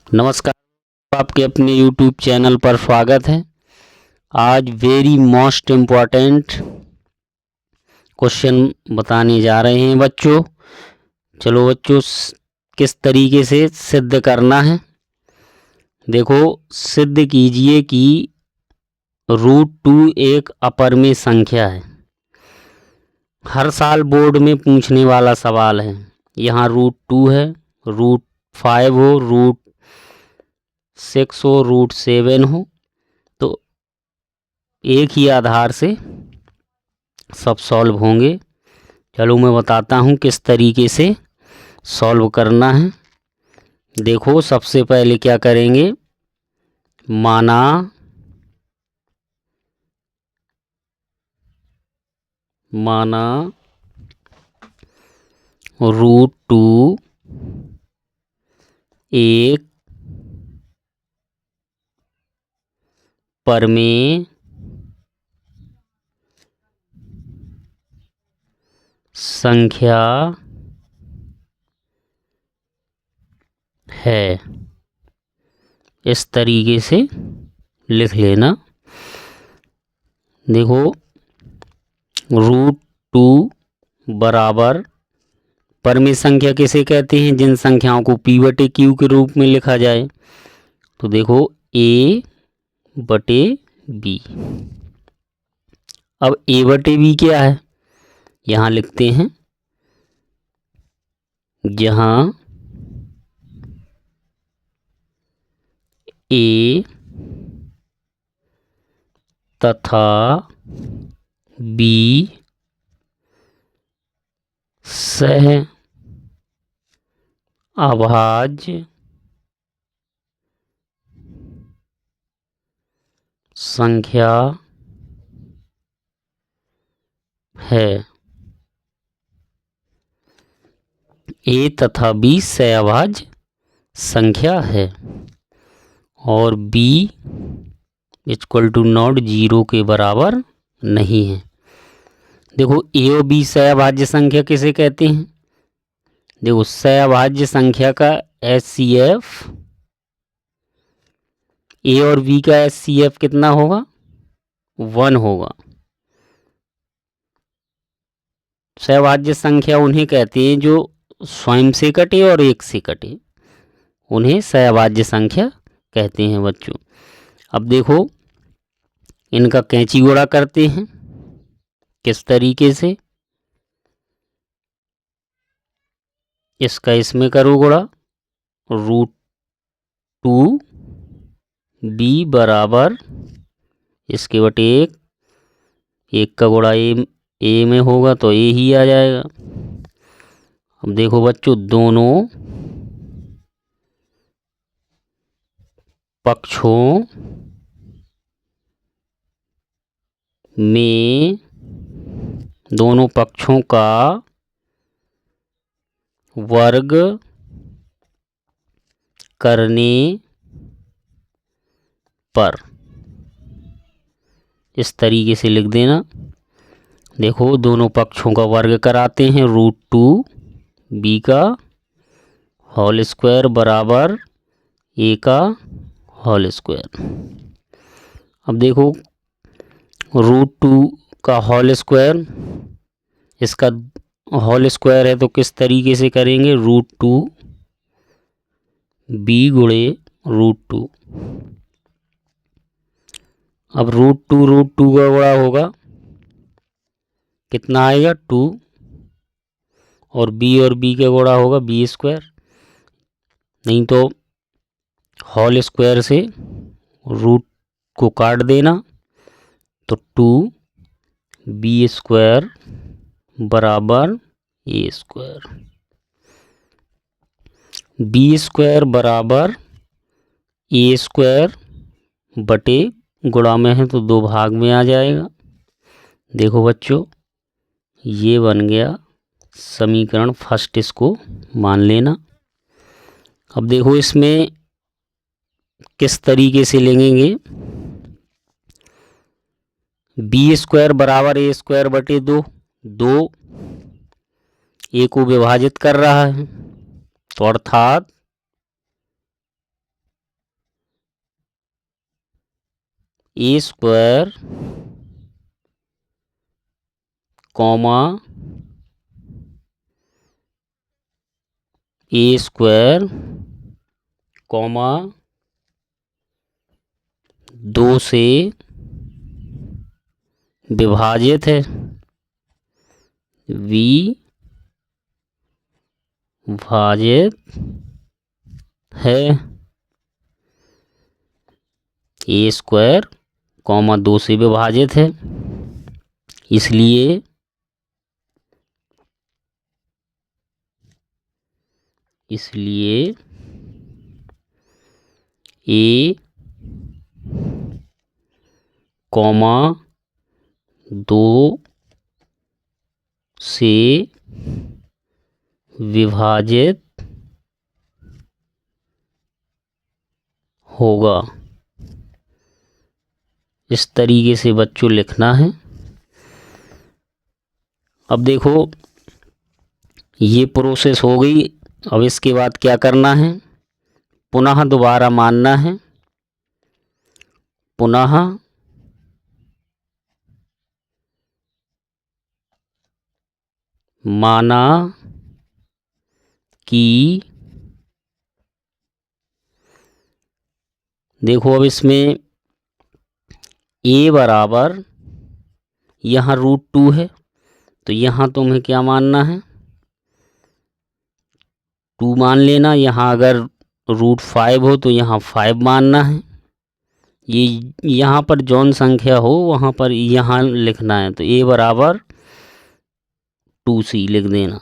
नमस्कार, आपके अपने YouTube चैनल पर स्वागत है। आज वेरी मोस्ट इम्पॉर्टेंट क्वेश्चन बताने जा रहे हैं बच्चों। चलो बच्चों, किस तरीके से सिद्ध करना है। देखो, सिद्ध कीजिए कि √2 एक अपरिमेय संख्या है। हर साल बोर्ड में पूछने वाला सवाल है। यहाँ √2 है, √5 हो, √6 हो, √7 हो, तो एक ही आधार से सब सॉल्व होंगे। चलो मैं बताता हूँ किस तरीके से सॉल्व करना है। देखो, सबसे पहले क्या करेंगे, माना √2 एक परिमेय संख्या है। इस तरीके से लिख लेना। देखो, √2 बराबर परिमेय संख्या किसे कहते हैं, जिन संख्याओं को P/Q के रूप में लिखा जाए। तो देखो, A/B। अब A/B क्या है, यहाँ लिखते हैं। जहाँ A तथा B सह अभाज्य संख्या है। A तथा B सहअभाज्य संख्या है और B =, 0 के बराबर नहीं है। देखो, A और B सहअभाज्य संख्या किसे कहते हैं। देखो, सहअभाज्य संख्या का HCF A और B का HCF कितना होगा, 1 होगा। सहअभाज्य संख्या उन्हें कहते हैं जो स्वयं से कटे और एक से कटे, उन्हें सहअभाज्य संख्या कहते हैं बच्चों। अब देखो, इनका कैंची गुणा करते हैं। किस तरीके से, इसका इसमें करो गुणा। √2 B बराबर इसके बटे एक का गुणा A में होगा तो A ही आ जाएगा। अब देखो बच्चों, दोनों पक्षों में, दोनों पक्षों का वर्ग करने पर इस तरीके से लिख देना। देखो, दोनों पक्षों का वर्ग कराते हैं, √2 B का होल स्क्वायर बराबर A का होल स्क्वायर। अब देखो, √2 का होल स्क्वायर, इसका होल स्क्वायर है तो किस तरीके से करेंगे, √2 B गुणे √2। अब √2 का गुणा होगा, कितना आएगा, 2, और B का गुणा होगा B²। नहीं तो होल स्क्वायर से रूट को काट देना, तो 2B² बराबर A²। B² बराबर A² बटे, गुणा में है तो 2 भाग में आ जाएगा। देखो बच्चों, ये बन गया समीकरण फर्स्ट, इसको मान लेना। अब देखो, इसमें किस तरीके से लेंगे, B² बराबर A² बटे 2, 2 A को विभाजित कर रहा है, तो अर्थात ए स्क्वायर कॉमा ए स्क्वायर कॉमा 2 से विभाजित है, विभाजित है। ए स्क्वायर कॉमा 2 से विभाजित है, इसलिए ए कॉमा 2 से विभाजित होगा। इस तरीके से बच्चों लिखना है। अब देखो ये प्रोसेस हो गई। अब इसके बाद क्या करना है, पुनः दोबारा मानना है, पुनः माना कि देखो अब इसमें a बराबर यहाँ √2 है, तो यहाँ तुम्हें क्या मानना है, 2 मान लेना। यहाँ अगर √5 हो तो यहाँ 5 मानना है। ये यहाँ पर जौन संख्या हो वहाँ पर यहाँ लिखना है, तो a बराबर 2c लिख देना,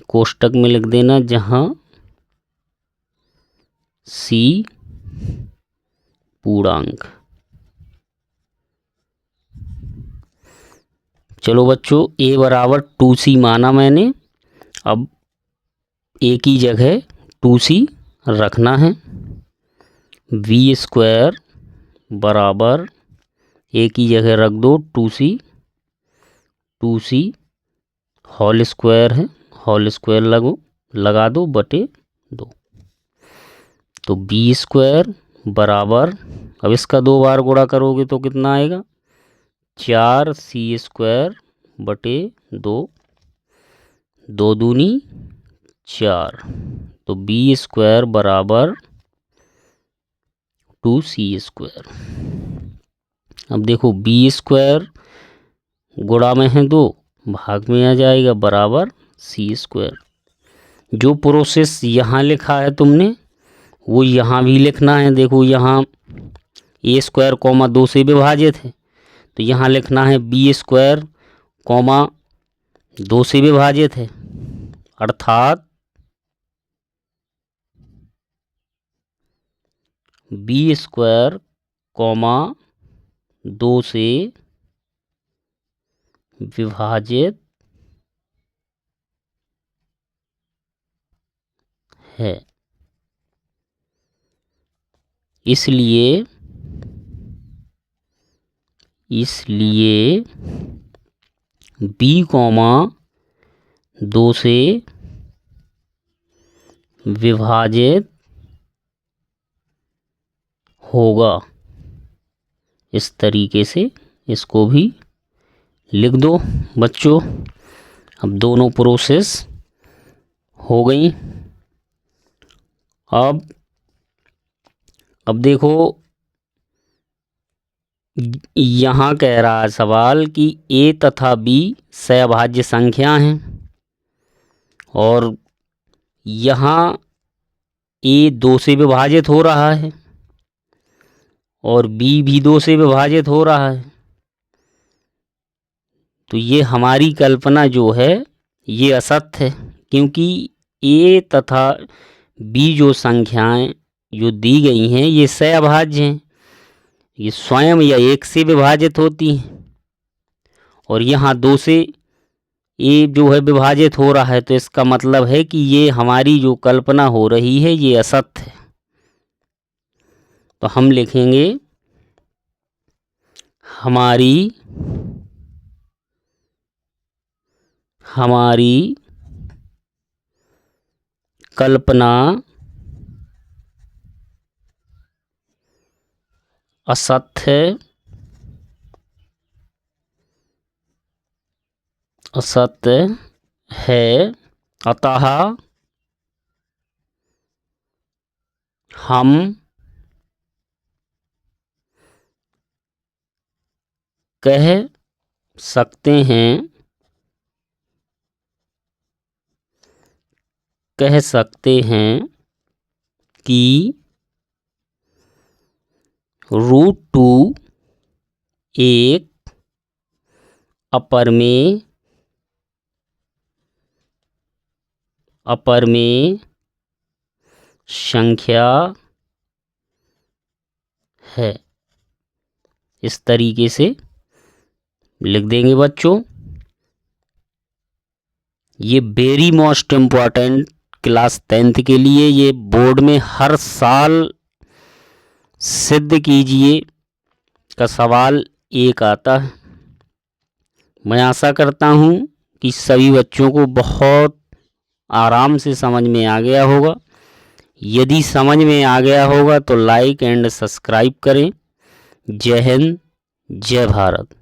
कोष्टक में लिख देना, जहाँ c पूर्णांक। चलो बच्चों a बराबर 2c माना मैंने। अब a की जगह 2c रखना है। v स्क्वायर बराबर a की जगह रख दो 2c, 2c होल स्क्वायर है, होल स्क्वायर लगा दो बटे 2। तो b स्क्वायर बराबर, अब इसका 2 बार गुणा करोगे तो कितना आएगा, 4c स्क्वायर बटे 2, 2 दूनी 4। तो b स्क्वायर बराबर 2c स्क्वायर। अब देखो b स्क्वायर गुणा में है 2, भाग में आ जाएगा, बराबर c स्क्वायर। जो प्रोसेस यहाँ लिखा है तुमने वो यहाँ भी लिखना है। देखो यहाँ a स्क्वायर कॉमा 2 से विभाजित है, तो यहाँ लिखना है b स्क्वायर कॉमा 2 से विभाजित है, अर्थात b स्क्वायर कॉमा 2 से विभाजित है। इसलिए b कॉमा 2 से विभाजित होगा। इस तरीके से इसको भी लिख दो बच्चों। अब दोनों प्रोसेस हो गई। अब देखो यहाँ कह रहा है सवाल कि a तथा b सहभाज्य संख्या हैं, और यहाँ a 2 से विभाजित हो रहा है और b भी 2 से विभाजित हो रहा है। तो ये हमारी कल्पना जो है ये असत्य है, क्योंकि a तथा b जो संख्याएं जो दी गई हैं ये सहभाज्य हैं, ये स्वयं या 1 से विभाजित होती हैं, और यहाँ 2 से a जो है विभाजित हो रहा है। तो इसका मतलब है कि ये हमारी जो कल्पना हो रही है ये असत्य है। तो हम लिखेंगे हमारी कल्पना असत्य, असत्य है, अतः हम कह सकते हैं, कह सकते हैं कि √2 एक अपरमेय संख्या है। इस तरीके से लिख देंगे बच्चों। ये very most important class 10th के लिए, ये बोर्ड में हर साल सिद्ध कीजिए का सवाल एक आता है। मैं आशा करता हूँ कि सभी बच्चों को बहुत आराम से समझ में आ गया होगा। यदि समझ में आ गया होगा तो लाइक एंड सब्सक्राइब करें। जय हिंद, जय भारत।